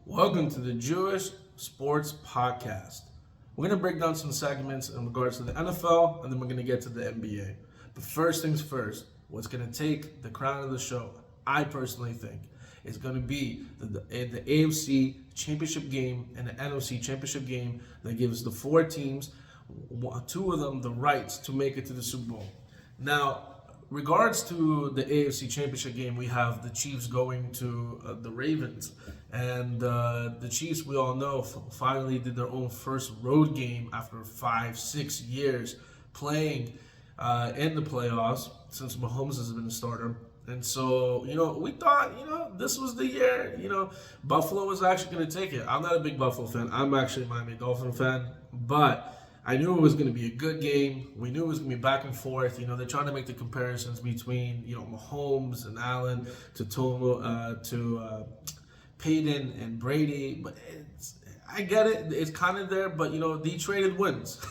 Welcome to the Jewish Sports Podcast. We're going to break down some segments in regards to the NFL, and then we're going to get to the NBA. But first things first, what's going to take the crown of the show, I personally think, is going to be the AFC Championship game and the NFC Championship game that gives the four teams, two of them, the rights to make it to the Super Bowl. Now, regards to the AFC Championship game, we have the Chiefs going to the Ravens. And the Chiefs, we all know, finally did their own first road game after 5-6 years playing in the playoffs since Mahomes has been a starter. And so, we thought, this was the year, Buffalo was actually going to take it. I'm not a big Buffalo fan. I'm actually a Miami Dolphin fan. But I knew it was going to be a good game. We knew it was going to be back and forth. They're trying to make the comparisons between, Mahomes and Allen to Peyton and Brady. But I get it. It's kind of there. But, they traded wins.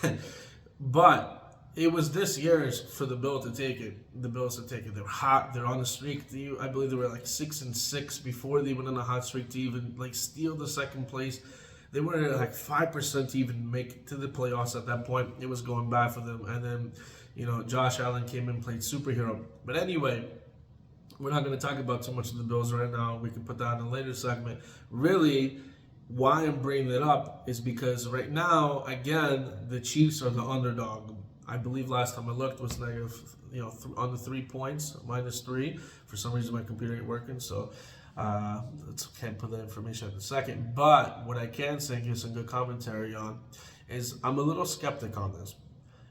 But it was this year's for the Bills to take it. They're hot. They're on a streak. I believe they were like 6-6 before they went on a hot streak to even steal the second place. They were like 5% to even make it to the playoffs at that point. It was going bad for them. And then, Josh Allen came in and played superhero. But anyway, we're not going to talk about too much of the Bills right now. We can put that in a later segment. Really, why I'm bringing it up is because right now, again, the Chiefs are the underdog. I believe last time I looked was negative, on the 3 points, -3. For some reason, my computer ain't working, so can't put that information in a second. But what I can say and give some good commentary on is I'm a little skeptic on this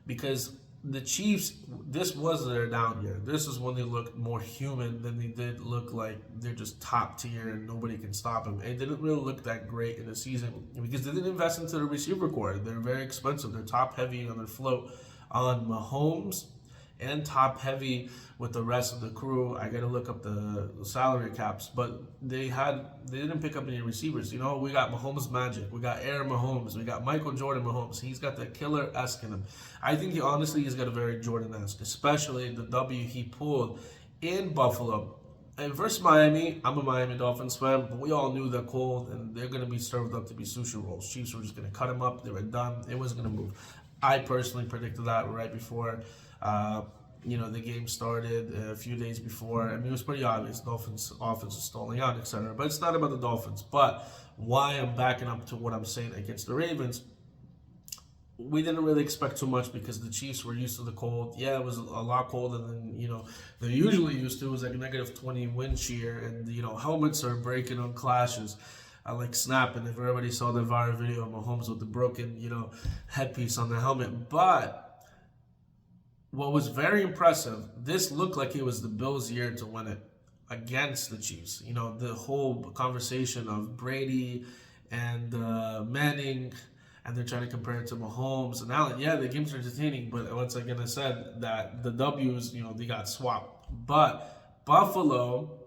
because the Chiefs, this was their down year. This is when they looked more human than they did look like they're just top tier and nobody can stop them. It didn't really look that great in the season because they didn't invest into the receiver core. They're very expensive. They're top heavy on their float on Mahomes and top heavy with the rest of the crew. I got to look up the salary caps, but they didn't pick up any receivers. We got Mahomes Magic, we got Air Mahomes, we got Michael Jordan Mahomes. He's got that killer-esque in him. I think he's got a very Jordan-esque, especially the W he pulled in Buffalo. And versus Miami, I'm a Miami Dolphins fan, but we all knew they're cold and they're going to be served up to be sushi rolls. Chiefs were just going to cut them up. They were done. It wasn't going to move. I personally predicted that right before the game started a few days before. I mean, it was pretty obvious. Dolphins' offense is stalling out, etc. But it's not about the Dolphins. But why I'm backing up to what I'm saying against the Ravens, we didn't really expect too much because the Chiefs were used to the cold. Yeah, it was a lot colder than, they're usually used to. It was like a -20 wind shear, and, helmets are breaking on clashes. I like snapping. If everybody saw the viral video of Mahomes with the broken, headpiece on the helmet. But what was very impressive, this looked like it was the Bills' year to win it against the Chiefs. The whole conversation of Brady and Manning, and they're trying to compare it to Mahomes and Allen. Yeah, the games are entertaining, but once again, I said that the W's, they got swapped. But Buffalo,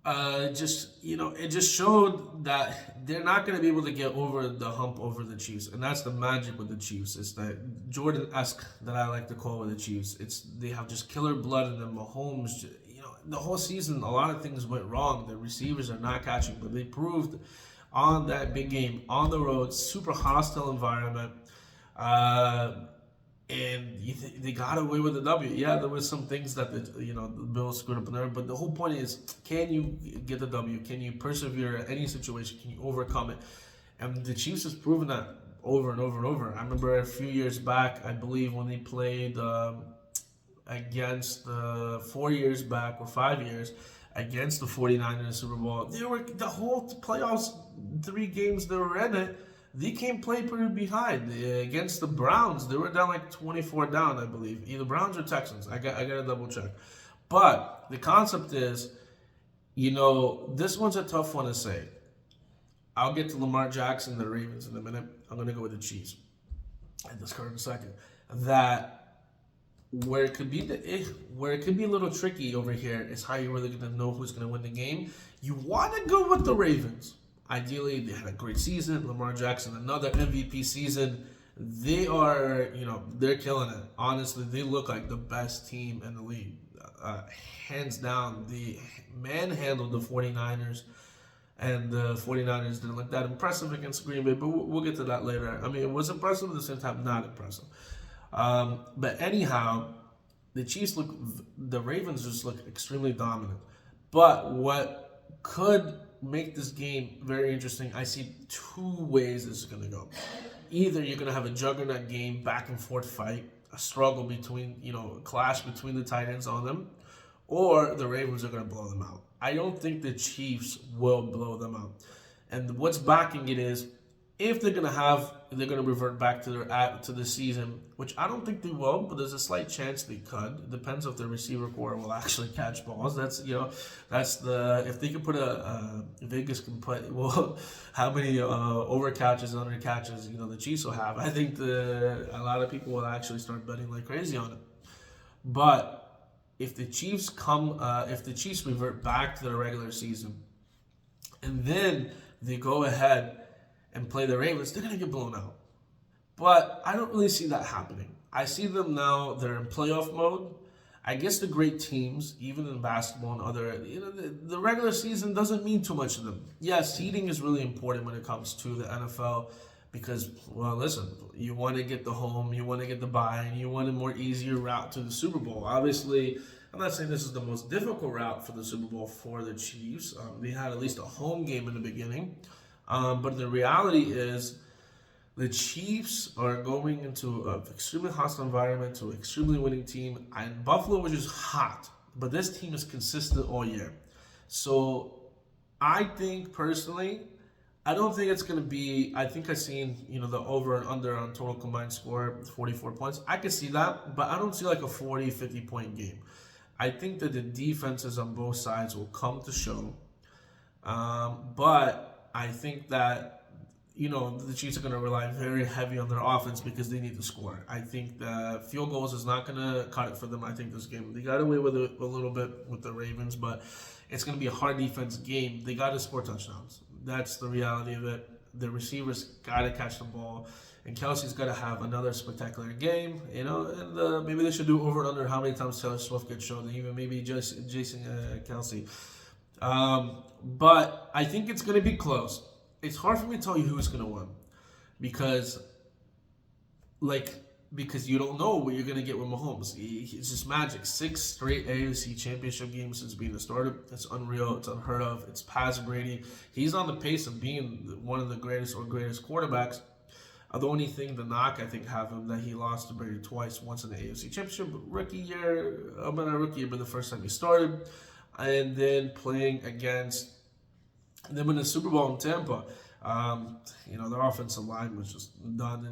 it just showed that they're not going to be able to get over the hump over the Chiefs, and that's the magic with the Chiefs. It's that Jordan-esque that I like to call with the Chiefs. They have just killer blood in them. Mahomes, the whole season, a lot of things went wrong. The receivers are not catching, but they proved on that big game on the road, super hostile environment. And they got away with the W. Yeah, there was some things that the Bills screwed up in there, but the whole point is, can you get the W? Can you persevere at any situation? Can you overcome it? And the Chiefs has proven that over and over and over. I remember a few years back, I believe, when they played against 4 years back or 5 years against the 49ers in the Super Bowl. They were the whole playoffs, 3 games they were in it. They came play pretty behind against the Browns. They were down like 24 down, I believe. Either Browns or Texans. I got to double check. But the concept is, this one's a tough one to say. I'll get to Lamar Jackson and the Ravens in a minute. I'm going to go with the Chiefs at this current second. That where it could be a little tricky over here is how you're really going to know who's going to win the game. You want to go with the Ravens. Ideally, they had a great season. Lamar Jackson, another MVP season. They are, they're killing it. Honestly, they look like the best team in the league. Hands down, they manhandled the 49ers. And the 49ers didn't look that impressive against Green Bay, but we'll get to that later. I mean, it was impressive at the same time, not impressive. But anyhow, the Ravens just look extremely dominant. But what could make this game very interesting, I see two ways this is going to go. Either you're going to have a juggernaut game, back and forth fight, a struggle between, a clash between the tight ends on them, or the Ravens are going to blow them out. I don't think the Chiefs will blow them out. And what's backing it is, if they're going to revert back to the season, which I don't think they will, but there's a slight chance they could. It depends if the receiver core will actually catch balls. If they can put Vegas can put, how many over catches and under catches, the Chiefs will have. I think a lot of people will actually start betting like crazy on it. But if the Chiefs revert back to the regular season, and then they go ahead and play the Ravens, they're going to get blown out. But I don't really see that happening. I see them now, they're in playoff mode. I guess the great teams, even in basketball and other, the regular season doesn't mean too much to them. Yes, seeding is really important when it comes to the NFL because, well, listen, you want to get the home, you want to get the bye, and you want a more easier route to the Super Bowl. Obviously, I'm not saying this is the most difficult route for the Super Bowl for the Chiefs. They had at least a home game in the beginning. But the reality is the Chiefs are going into an extremely hostile environment to an extremely winning team. And Buffalo was just hot. But this team is consistent all year. So I think personally, I don't think it's going to be, I think I've seen, the over and under on total combined score, 44 points. I can see that, but I don't see like a 40, 50-point game. I think that the defenses on both sides will come to show. But I think that, the Chiefs are going to rely very heavy on their offense because they need to score. I think the field goals is not going to cut it for them. I think this game, they got away with it a little bit with the Ravens, but it's going to be a hard defense game. They got to score touchdowns. That's the reality of it. The receivers got to catch the ball, and Kelsey's got to have another spectacular game, and maybe they should do over and under how many times Taylor Swift gets shown, and even maybe just Jason Kelsey. But I think it's going to be close. It's hard for me to tell you who's going to win because you don't know what you're going to get with Mahomes. It's just magic. 6 straight AFC Championship games since being started. It's unreal. It's unheard of. It's past Brady. He's on the pace of being one of the greatest quarterbacks. The only thing, the knock, I think, have him that he lost to Brady twice, once in the AFC Championship, but the first time he started. And then playing against them in the Super Bowl in Tampa. Their offensive line was just done.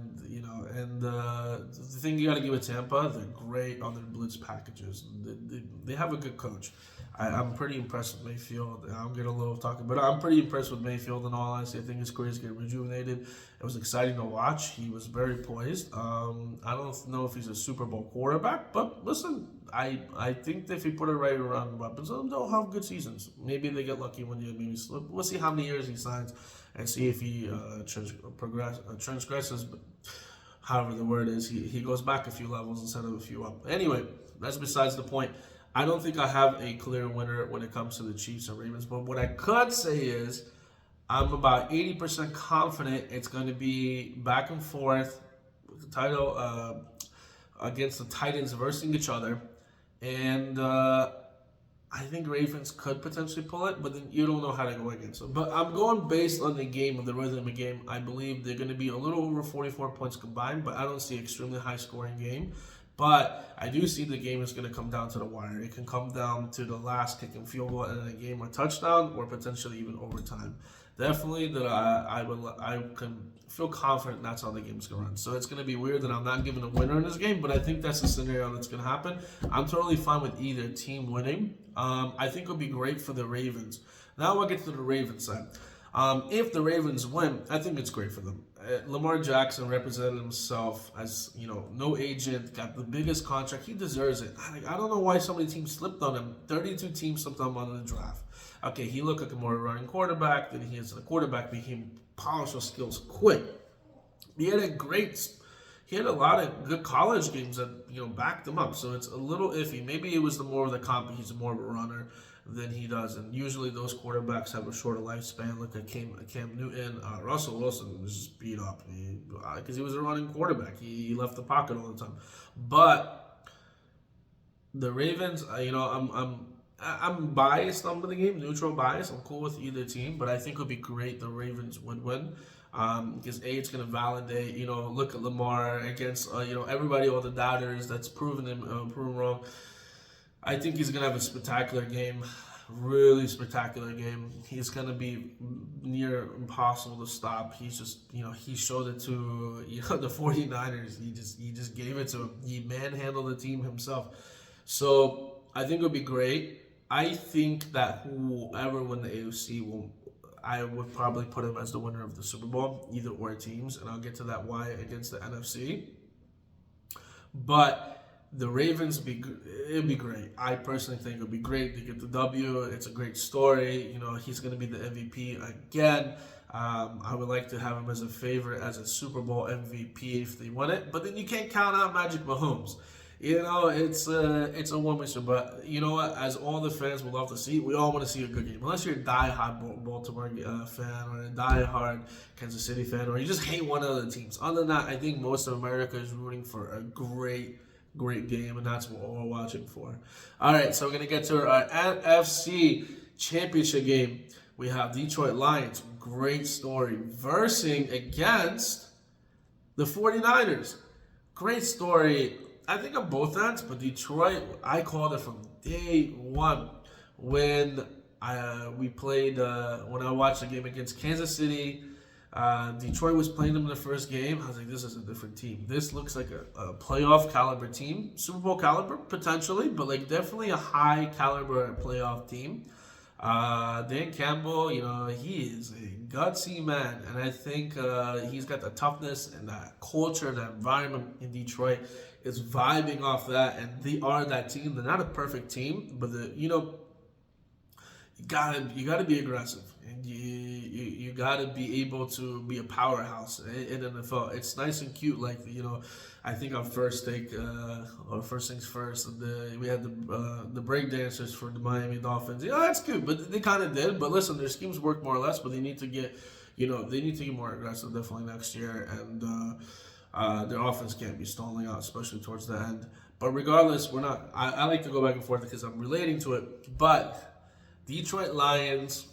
And the thing you got to give with Tampa, they're great on their blitz packages. They have a good coach. I'm pretty impressed with Mayfield. I'll get a little talking, but I'm pretty impressed with Mayfield in all honesty. I think his career is getting rejuvenated. It was exciting to watch. He was very poised. I don't know if he's a Super Bowl quarterback, but listen, I think that if he put it right around weapons, they'll have good seasons. Maybe they get lucky one year, maybe slip. We'll see how many years he signs and see if he transgresses. But however the word is, he goes back a few levels instead of a few up. Anyway, that's besides the point. I don't think I have a clear winner when it comes to the Chiefs and Ravens, but what I could say is I'm about 80% confident it's going to be back and forth with the title against the Titans versing each other. And I think Ravens could potentially pull it, but then you don't know how to go against them. But I'm going based on the game, of the rhythm of the game. I believe they're going to be a little over 44 points combined, but I don't see an extremely high-scoring game. But I do see the game is going to come down to the wire. It can come down to the last kick and field goal in a game or touchdown, or potentially even overtime. Definitely that I can feel confident that's how the game's going to run. So it's going to be weird that I'm not giving a winner in this game, but I think that's the scenario that's going to happen. I'm totally fine with either team winning. I think it'll be great for the Ravens. Now we'll get to the Ravens side. If the Ravens win, I think it's great for them. Lamar Jackson represented himself as, no agent, got the biggest contract. He deserves it. I don't know why so many teams slipped on him. 32 teams slipped on him on the draft. Okay, he looked like a more running quarterback than he is a quarterback, but he polished those skills quick. He had a lot of good college games that, backed him up. So it's a little iffy. Maybe it was more of the comp, he's more of a runner. than he does. And usually those quarterbacks have a shorter lifespan. Look at Cam Newton. Russell Wilson was just beat up because he was a running quarterback. He left the pocket all the time. But the Ravens, I'm biased on the game, neutral bias. I'm cool with either team, but I think it would be great the Ravens would win. Because it's going to validate, look at Lamar against, everybody, all the doubters that's proven wrong. I think he's going to have a spectacular game, really spectacular game. He's going to be near impossible to stop. He's just, he showed it to, the 49ers. He just gave it to him. He manhandled the team himself. So I think it would be great. I think that whoever win the AFC I would probably put him as the winner of the Super Bowl, either or teams, and I'll get to that why against the NFC. But the Ravens, it'd be great. I personally think it'd be great to get the W. It's a great story. He's going to be the MVP again. I would like to have him as a favorite as a Super Bowl MVP if they win it. But then you can't count out Magic Mahomes. It's a one-way street. But you know what? As all the fans would love to see, we all want to see a good game. Unless you're a die-hard Baltimore fan or a die-hard Kansas City fan, or you just hate one of the teams. Other than that, I think most of America is rooting for a great game, and that's what we're watching for. All right, so we're going to get to our NFC Championship game. We have Detroit Lions, great story, versing against the 49ers. Great story. I think on both ends, but Detroit, I called it from day one when we played, when I watched the game against Kansas City. Detroit was playing them in the first game. I was like, this is a different team. This looks like a playoff caliber team. Super Bowl caliber, potentially, but definitely a high caliber playoff team. Dan Campbell, he is a gutsy man, and I think he's got the toughness and that culture, that environment in Detroit is vibing off that, and they are that team. They're not a perfect team, but you gotta be aggressive, and you gotta be able to be a powerhouse in NFL. It's nice and cute, I think on first take, or first things first, we had the break dancers for the Miami Dolphins. That's cute, but they kind of did. But listen, their schemes work more or less, but they need to get, more aggressive definitely next year, and their offense can't be stalling out, especially towards the end. But regardless, we're not. I like to go back and forth because I'm relating to it. But Detroit Lions,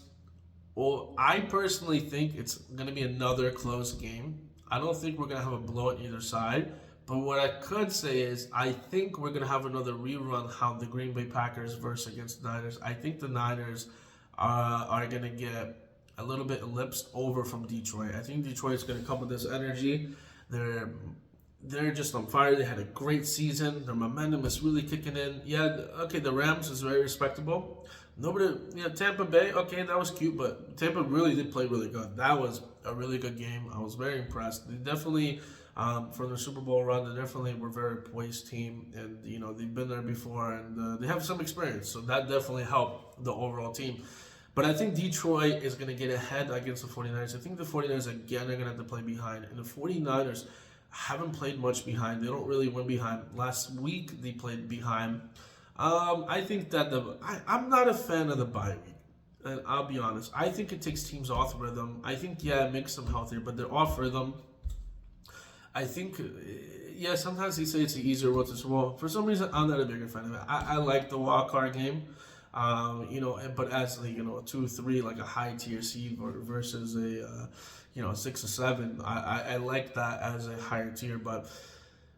well, I personally think it's going to be another close game. I don't think we're going to have a blowout either side. But what I could say is I think we're going to have another rerun how the Green Bay Packers versus against the Niners. I think the Niners are going to get a little bit ellipsed over from Detroit. I think Detroit's going to come with this energy. They're just on fire. They had a great season. Their momentum is really kicking in. The Rams is very respectable. Tampa Bay, that was cute, but Tampa really did play really good. That was a really good game. I was very impressed. They definitely, for their Super Bowl run, they definitely were a very poised team, and they've been there before, and they have some experience, so that definitely helped the overall team. But I think Detroit is going to get ahead against the 49ers. I think the 49ers, again, are going to have to play behind. And the 49ers haven't played much behind. They don't really win behind. Last week, they played behind. I think that I'm not a fan of the bye week. And I'll be honest. I think it takes teams off rhythm. I think, it makes them healthier, but they're off rhythm. I think, sometimes they say it's an easier road to Super Bowl. For some reason, I'm not a bigger fan of it. I like the wild card game. But as 2-3, like a high tier seed versus a 6 or 7, I like that as a higher tier. But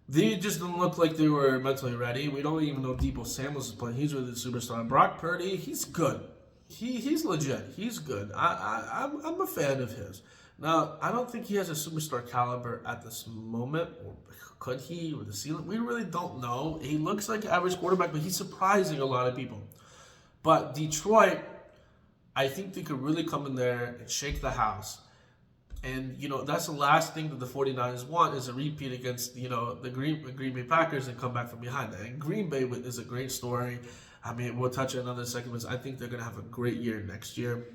they just don't look like they were mentally ready. We don't even know Deebo Samuels is playing. He's really the superstar. Brock Purdy, he's good. He's legit. He's good. I'm a fan of his. Now, I don't think he has a superstar caliber at this moment, or could he, or the ceiling? We really don't know. He looks like an average quarterback, but he's surprising a lot of people. But Detroit, I think they could really come in there and shake the house. And, that's the last thing that the 49ers want is a repeat against, the Green Bay Packers and come back from behind. And Green Bay is a great story. I mean, we'll touch on another second, but I think they're going to have a great year next year.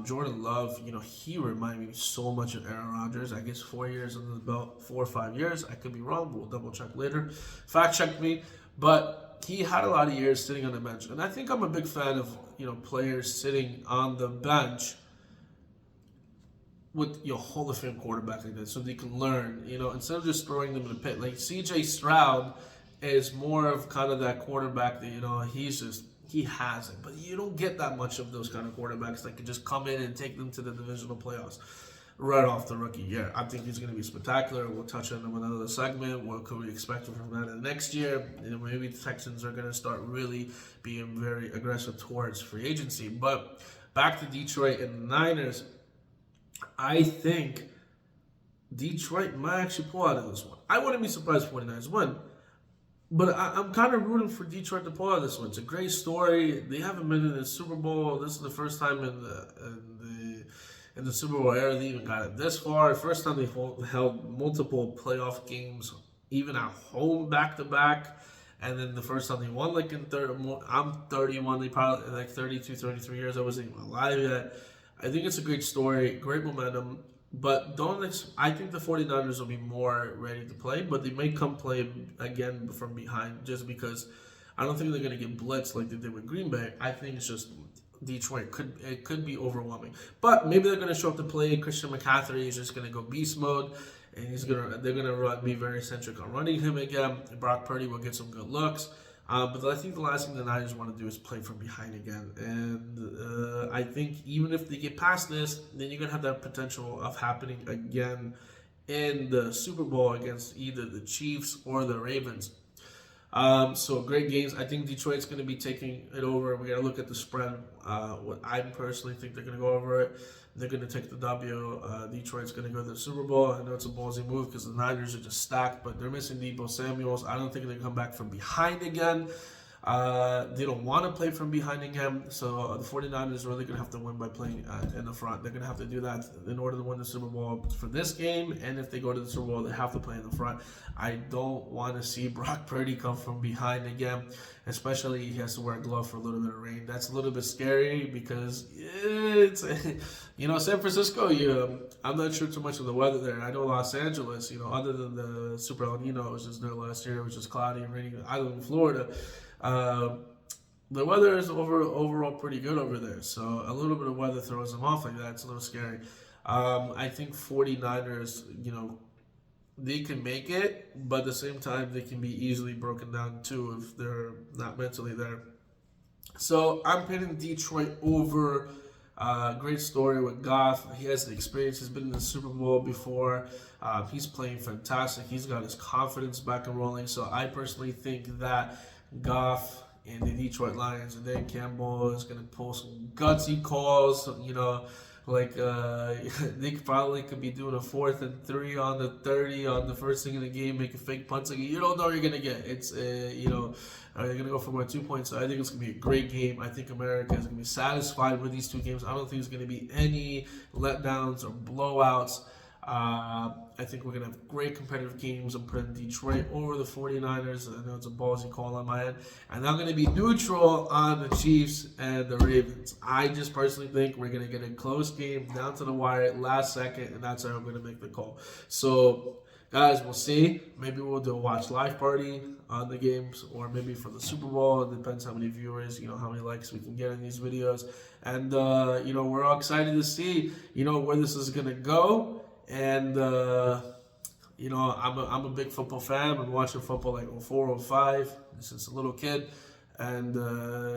Jordan Love, he reminded me so much of Aaron Rodgers. I guess 4 years under the belt, 4 or 5 years. I could be wrong, but we'll double check later. Fact check me. But but he had a lot of years sitting on the bench. And I think I'm a big fan of, players sitting on the bench with your Hall of Fame quarterback like that, so they can learn, instead of just throwing them in the pit. Like CJ Stroud is more of kind of that quarterback that, he has it. But you don't get that much of those kind of quarterbacks that can just come in and take them to the divisional playoffs right off the rookie year. I think he's going to be spectacular. We'll touch on him in another segment. What could we expect from that in the next year? Maybe the Texans are going to start really being very aggressive towards free agency. But back to Detroit and the Niners, I think Detroit might actually pull out of this one. I wouldn't be surprised if 49ers win. But I'm kind of rooting for Detroit to pull out of this one. It's a great story. They haven't been in the Super Bowl. This is the first time in the Super Bowl era they even got it this far. First time they held multiple playoff games, even at home back-to-back. And then the first time they won, like I'm 31, they probably, like 32, 33 years, I wasn't even alive yet. I think it's a great story, great momentum. But I think the 49ers will be more ready to play, but they may come play again from behind just because I don't think they're going to get blitzed like they did with Green Bay. I think it's just Detroit could be overwhelming. But maybe they're going to show up to play. Christian McCaffrey is just going to go beast mode, and they're going to be very centric on running him again. Brock Purdy will get some good looks. But I think the last thing the Niners want to do is play from behind again. And I think even if they get past this, then you're going to have that potential of happening again in the Super Bowl against either the Chiefs or the Ravens. So great games. I think Detroit's going to be taking it over. We got to look at the spread. What I personally think they're going to go over it. They're going to take the W. Detroit's going to go to the Super Bowl. I know it's a ballsy move because the Niners are just stacked, but they're missing Deebo Samuels. I don't think they're going to come back from behind again. They don't want to play from behind again, so the 49ers are really going to have to win by playing in the front. They're going to have to do that in order to win the Super Bowl for this game, and if they go to the Super Bowl, they have to play in the front. I don't want to see Brock Purdy come from behind again, especially he has to wear a glove for a little bit of rain. That's a little bit scary because it's, San Francisco, I'm not sure too much of the weather there. I know Los Angeles, other than the Super El Nino, which was there last year, which was cloudy and rainy. I live in Florida. The weather is overall pretty good over there, so a little bit of weather throws them off like that. It's a little scary. I think 49ers, they can make it, but at the same time, they can be easily broken down too if they're not mentally there. So I'm pitting Detroit over. Great story with Goff. He has the experience. He's been in the Super Bowl before. He's playing fantastic. He's got his confidence back and rolling. So I personally think that Goff and the Detroit Lions and Dan Campbell is going to pull some gutsy calls, they probably could be doing a 4th and 3 on the 30 on the first thing in the game, making fake punts. You don't know what you're going to get. It's, they're going to go for more 2 points. So I think it's going to be a great game. I think America is going to be satisfied with these two games. I don't think there's going to be any letdowns or blowouts. I think we're going to have great competitive games. I'm putting Detroit over the 49ers. I know it's a ballsy call on my end. And I'm going to be neutral on the Chiefs and the Ravens. I just personally think we're going to get a close game down to the wire last second, and that's how I'm going to make the call. So, guys, we'll see. Maybe we'll do a watch live party on the games, or maybe for the Super Bowl. It depends how many viewers, how many likes we can get in these videos. And, we're all excited to see, where this is going to go. And, I'm a big football fan. I've been watching football like 04, 05 since a little kid. And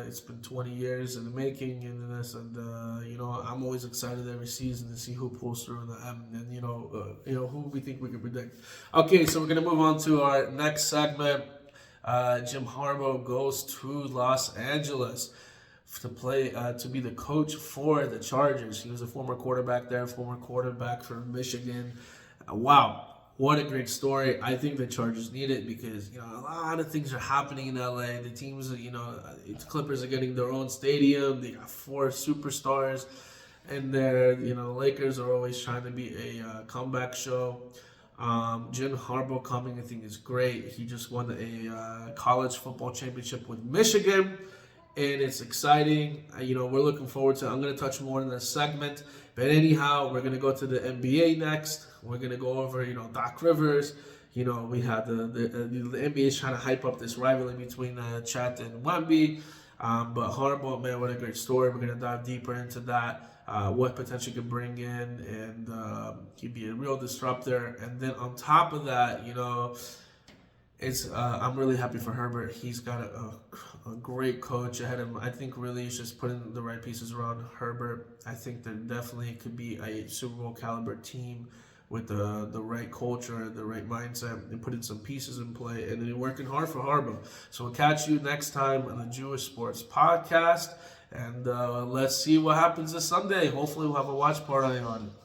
it's been 20 years in the making and this. And, I'm always excited every season to see who pulls through in the end. And, who we think we can predict. Okay, so we're going to move on to our next segment. Jim Harbaugh goes to Los Angeles to play, to be the coach for the Chargers. He was a former quarterback there, former quarterback from Michigan. Wow, what a great story. I think the Chargers need it because, a lot of things are happening in LA. The teams, the Clippers are getting their own stadium. They got 4 superstars in there. The Lakers are always trying to be a comeback show. Jim Harbaugh coming, I think, is great. He just won a college football championship with Michigan. And it's exciting. We're looking forward to it. I'm going to touch more in this segment. But anyhow, we're going to go to the NBA next. We're going to go over, Doc Rivers. We had the NBA is trying to hype up this rivalry between Chet and Wemby. But Harbaugh, man, what a great story. We're going to dive deeper into that. What potential could bring in, and he'd be a real disruptor. And then on top of that, it's I'm really happy for Herbert. He's got a great coach ahead of him. I think really he's just putting the right pieces around Herbert. I think there definitely could be a Super Bowl caliber team with the right culture, the right mindset, and putting some pieces in play, and then working hard for Harbaugh. So we'll catch you next time on the Jewish Sports Podcast, and let's see what happens this Sunday. Hopefully we'll have a watch party on it.